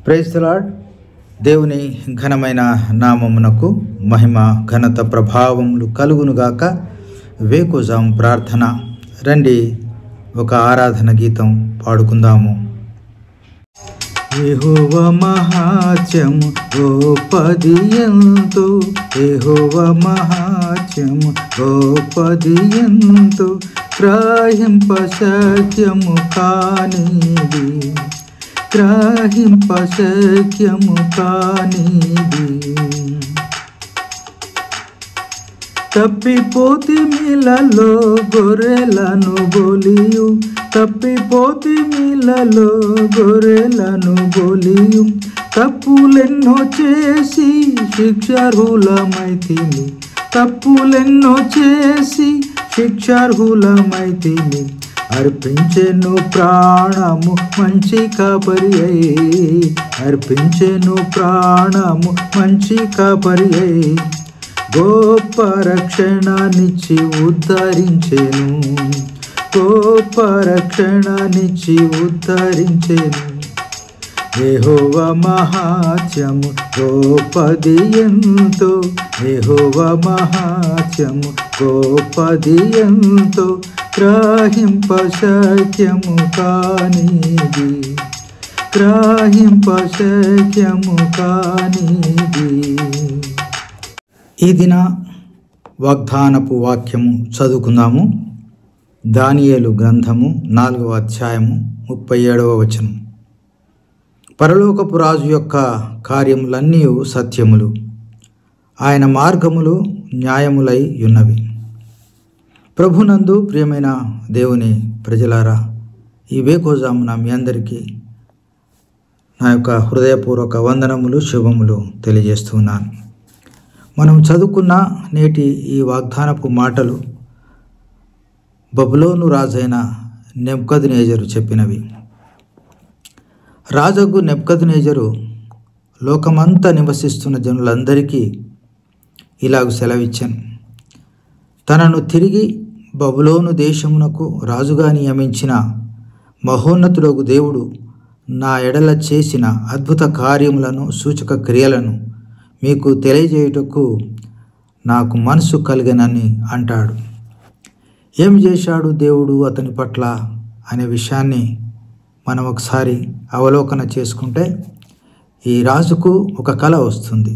Praise the lord. దేవుని ఘనమైన నామమునకు మహిమ ఘనత ప్రభావములు కలుగునుగాక. వేకుజాం ప్రార్థన. రండి ఒక ఆరాధన గీతం పాడుకుందాము. యెహోవా మహాత్యము గొప్పది ఎంతో, యెహోవా మహాత్యము గొప్పది ఎంతో, గ్రహింపశక్యము కానిది, గ్రహింపశక్యము కానిది. తప్పిపోతిమిలలో గొర్రెలను బొలియు, తప్పిపోతిమిలలో గొర్రెలను బొలియు, తప్పులెన్నో చేసి శిక్షార్హులమైతిమి, తప్పులెన్నో చేసి శిక్షార్హులమైతిమి. అర్పించెను ప్రాణము మంచి కాపరి అయి, అర్పించెను ప్రాణము మంచి కాపరి అయి, గొప్ప రక్షణనిచ్చి ఉద్ధరించెను, గొప్ప రక్షణనిచ్చి ఉద్ధరించెను. యెహోవా మహాత్యము గొప్పది ఎంతో, యెహోవా మహాత్యము గొప్పది ఎంతో, గ్రహింపశక్యము కానిది, గ్రహింపశక్యము కానిది. ఈ దిన వాగ్దానపు వాక్యము చదువుకుందాము. దానియేలు గ్రంథము 4వ అధ్యాయము 37వ వచనం. పరలోకపు రాజు యొక్క కార్యములన్నీ సత్యములు, ఆయన మార్గములు న్యాయములై ఉన్నవి. ప్రభునందు ప్రియమైన దేవుని ప్రజలారా, ఈ వేకువజామున మీ అందరికీ నా యొక్క హృదయపూర్వక వందనములు, శుభములు తెలియజేస్తున్నాను. మనం చదువుకున్న నేటి ఈ వాగ్దానపు మాటలు బబులోను రాజైన నెబుకద్నెజరు చెప్పినవి. రాజగు నెబుకద్నెజరు లోకమంతా నివసిస్తున్న జనులందరికీ ఇలాగ సెలవిచ్చాను. తనను తిరిగి బబులోను దేశమునకు రాజుగా నియమించిన మహోన్నతుడగు దేవుడు నా ఎడల చేసిన అద్భుత కార్యములను, సూచక క్రియలను మీకు తెలియజేయుటకు నాకు మనసు కలిగనని అంటాడు. ఏం చేశాడు దేవుడు అతని పట్ల అనే విషయాన్ని మనం ఒకసారి అవలోకన చేసుకుంటే, ఈ రాజుకు ఒక కళ వస్తుంది.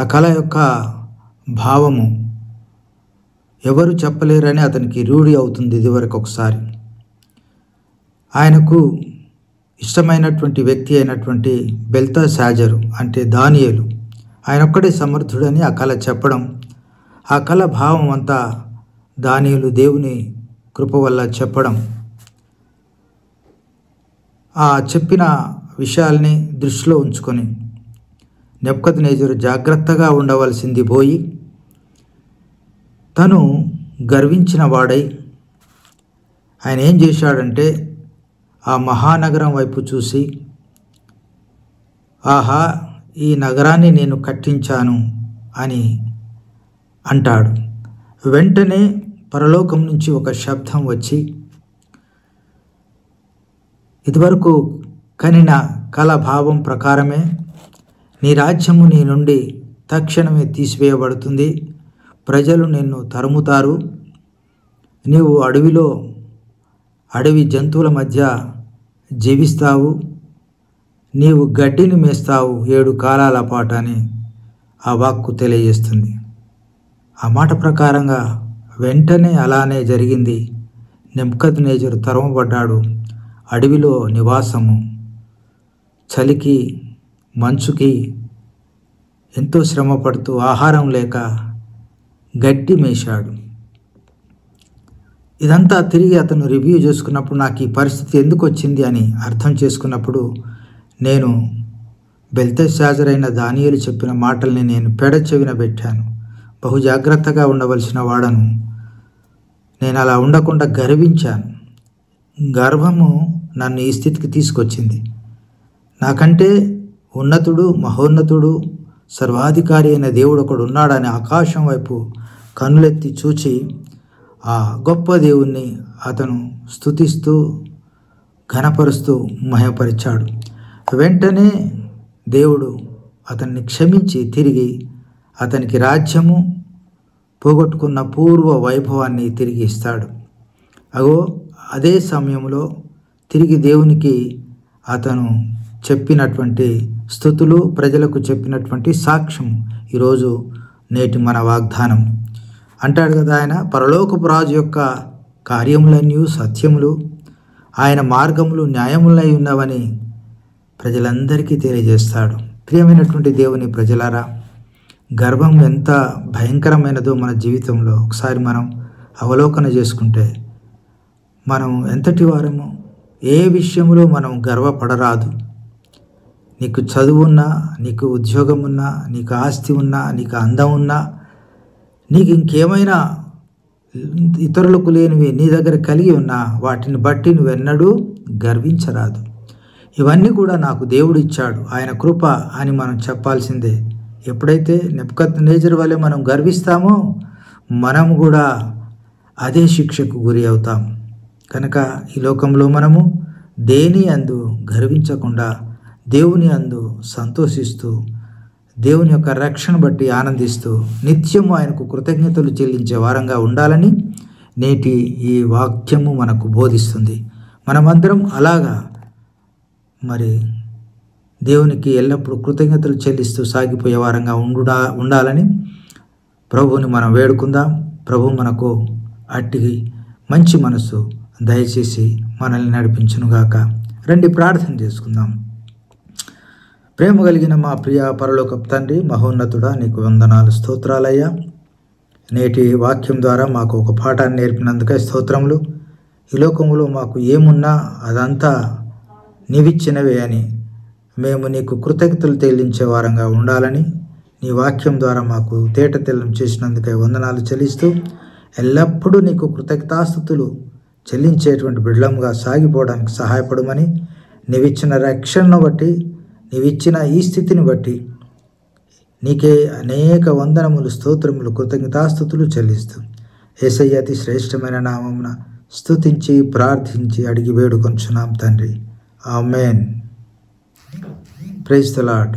ఆ కళ యొక్క భావము ఎవరు చెప్పలేరని అతనికి రూఢి అవుతుంది. ఇదివరకు ఒకసారి ఆయనకు ఇష్టమైనటువంటి వ్యక్తి అయినటువంటి బెల్తషాజరు అంటే దానియేలు, ఆయన ఒక్కడే సమర్థుడని ఆ కళ చెప్పడం, ఆ కళ భావం అంతా దానియేలు దేవుని కృప వల్ల చెప్పడం, ఆ చెప్పిన విషయాల్ని దృష్టిలో ఉంచుకొని నెబుకద్నెజరు జాగ్రత్తగా ఉండవలసింది పోయి, తను గర్వించిన వాడై ఆయన ఏం చేశాడంటే ఆ మహానగరం వైపు చూసి, ఆహా, ఈ నగరాన్ని నేను కట్టించాను అని అంటాడు. వెంటనే పరలోకం నుంచి ఒక శబ్దం వచ్చి, ఇదివరకు కనిన కళ భావం ప్రకారమే నీ రాజ్యము నీ నుండి తక్షణమే తీసివేయబడుతుంది, ప్రజలు నిన్ను తరుముతారు, నీవు అడవి జంతువుల మధ్య జీవిస్తావు, నీవు గడ్డిని మేస్తావు 7 కాలాల పాటు అని ఆ వాక్కు తెలియజేస్తుంది. ఆ మాట ప్రకారంగా వెంటనే అలానే జరిగింది. నెబుకద్నెజరు తరుమబడ్డాడు. అడవిలో నివాసము, చలికి మంచుకి ఎంతో శ్రమ పడుతూ ఆహారం లేక గడ్డి మేశాడు. ఇదంతా తిరిగి అతను రివ్యూ చేసుకున్నప్పుడు, నాకు ఈ పరిస్థితి ఎందుకు వచ్చింది అని అర్థం చేసుకున్నప్పుడు, నేను బెల్తషాజరైన దానియేలు చెప్పిన మాటల్ని నేను పెడచెవిన పెట్టాను. బహు జాగ్రత్తగా ఉండవలసిన వాడను. నేను అలా ఉండకుండా గర్వించాను. గర్వము నన్ను ఈ స్థితికి తీసుకొచ్చింది. నాకంటే ఉన్నతుడు, మహోన్నతుడు, సర్వాధికారి అయిన దేవుడు ఒకడు ఉన్నాడని ఆకాశం వైపు కన్నులెత్తి చూచి ఆ గొప్ప దేవుణ్ణి అతను స్తుతిస్తూ ఘనపరుస్తూ మహిమపరిచాడు. వెంటనే దేవుడు అతన్ని క్షమించి తిరిగి అతనికి రాజ్యము, పోగొట్టుకున్న పూర్వ వైభవాన్ని తిరిగి ఇస్తాడు. అదే సమయంలో తిరిగి దేవునికి అతను చెప్పినటువంటి స్తుతులు, ప్రజలకు చెప్పినటువంటి సాక్ష్యం ఈరోజు నేటి మన వాగ్దానం. అంటాడు కదా ఆయన, పరలోకపు రాజు యొక్క కార్యములన్నీ సత్యములు, ఆయన మార్గములు న్యాయములై ఉన్నవని ప్రజలందరికీ తెలియజేస్తాడు. ప్రియమైనటువంటి దేవుని ప్రజలారా, గర్వం ఎంత భయంకరమైనదో మన జీవితంలో ఒకసారి మనం అవలోకన చేసుకుంటే మనం ఎంతటి వారము, ఏ విషయంలో మనం గర్వపడరాదు. నీకు చదువు ఉన్నా, నీకు ఉద్యోగం ఉన్నా, నీకు ఆస్తి ఉన్నా, నీకు అందం ఉన్నా, నీకు ఇంకేమైనా ఇతరులకు లేనివి నీ దగ్గర కలిగి ఉన్నా, వాటిని బట్టి నువ్వెన్నడూ గర్వించరాదు. ఇవన్నీ కూడా నాకు దేవుడు ఇచ్చాడు, ఆయన కృప అని మనం చెప్పాల్సిందే. ఎప్పుడైతే నెబుకద్నెజరు వలె మనం గర్విస్తామో మనం కూడా అదే శిక్షకు గురి అవుతాం. కనుక ఈ లోకంలో మనము దేని అందు గర్వించకుండా దేవుని అందు సంతోషిస్తూ, దేవుని యొక్క రక్షణ బట్టి ఆనందిస్తూ నిత్యము ఆయనకు కృతజ్ఞతలు చెల్లించే వారంగా ఉండాలని నేటి ఈ వాక్యము మనకు బోధిస్తుంది. మనమందరం అలాగా మరి దేవునికి ఎల్లప్పుడూ కృతజ్ఞతలు చెల్లిస్తూ సాగిపోయే వారంగా ఉండాలని ప్రభువుని మనం వేడుకుందాం. ప్రభు మనకు అట్టి మంచి మనసు దయచేసి మనల్ని నడిపించునుగాక. రండి ప్రార్థన చేసుకుందాం. ప్రేమ కలిగిన మా ప్రియ పరలోకపు తండ్రి, మహోన్నతుడా, నీకు వందనాలు, స్తోత్రాలయ్యా. నేటి వాక్యం ద్వారా మాకు ఒక పాఠాన్ని నేర్పినందుకే స్తోత్రములు. ఈ లోకంలో మాకు ఏమున్నా అదంతా నీవిచ్చినవే అని మేము నీకు కృతజ్ఞతలు చెల్లించే వారంగా ఉండాలని నీ వాక్యం ద్వారా మాకు తేటతెల్లం చేసినందుకే వందనాలు చెల్లిస్తూ ఎల్లప్పుడూ నీకు కృతజ్ఞతాస్తుతులు చెల్లించేటువంటి బిడ్డలంగా సాగిపోవడానికి సహాయపడమని, నీవిచ్చిన రక్షణను బట్టి, నీవిచ్చిన ఈ స్థితిని బట్టి నీకే అనేక వందనములు, స్తోత్రములు, కృతజ్ఞతాస్తుతులు చెల్లిస్తూ యేసయ్య అతి శ్రేష్టమైన నామమున స్తుతించి ప్రార్థించి అడిగి వేడుకొంచున్నాం తండ్రి. ఆమేన్. Praise the lord.